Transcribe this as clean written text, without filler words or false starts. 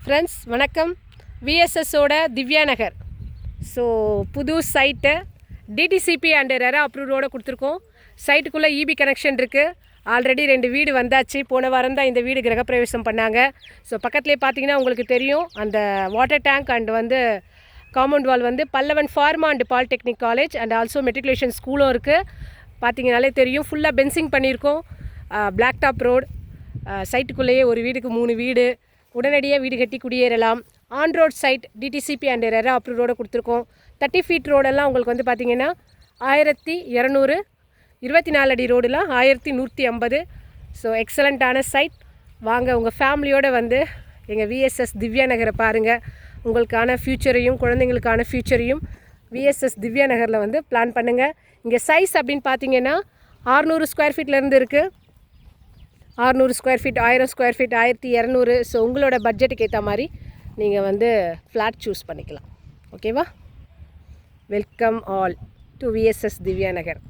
Friends வணக்கம். விஎஸ்எஸோட திவ்யா நகர். So புது site DTCP and RERA அப்ரூவோடு கொடுத்துருக்கோம். சைட்டுக்குள்ளே இபி கனெக்ஷன் இருக்குது. ஆல்ரெடி 2 வீடு வந்தாச்சு. போன வாரம் தான் இந்த வீடு கிரகப்பிரவேசம் பண்ணாங்க. ஸோ பக்கத்துலேயே பார்த்தீங்கன்னா உங்களுக்கு தெரியும் அந்த water tank and compound wall Pallavan pharma and polytechnic college and also matriculation ஸ்கூலும் இருக்குது. பார்த்தீங்கனாலே தெரியும். ஃபுல்லாக பென்சிங் பண்ணியிருக்கோம். Black top road. சைட்டுக்குள்ளேயே ஒரு வீடுக்கு 3 வீடு. உடனடியாக வீடு கட்டி குடியேறலாம். On road side DTCP and RERA approve road கொடுத்துருக்கோம். 30 ஃபீட் ரோடெல்லாம் உங்களுக்கு பார்த்தீங்கன்னா 1200, 24 அடி ரோடுலாம் 1150. So எக்ஸலண்ட்டான side. வாங்க உங்கள் ஃபேமிலியோடு எங்கள் விஎஸ்எஸ் திவ்யா நகரை பாருங்கள். உங்களுக்கான ஃப்யூச்சரையும் குழந்தைங்களுக்கான ஃப்யூச்சரையும் விஎஸ்எஸ் திவ்யா நகரில் பிளான் பண்ணுங்கள். இங்கே சைஸ் அப்படின்னு பார்த்தீங்கன்னா 600 ஸ்கொயர் ஃபீட்லேருந்து இருக்குது. 600 square feet, 1000 square feet, 1200. So உங்களோட பட்ஜெட்டுக்கு ஏற்ற மாதிரி நீங்கள் ஃப்ளாட் சூஸ் பண்ணிக்கலாம். ஓகேவா? Welcome all to VSS Divya Nagar.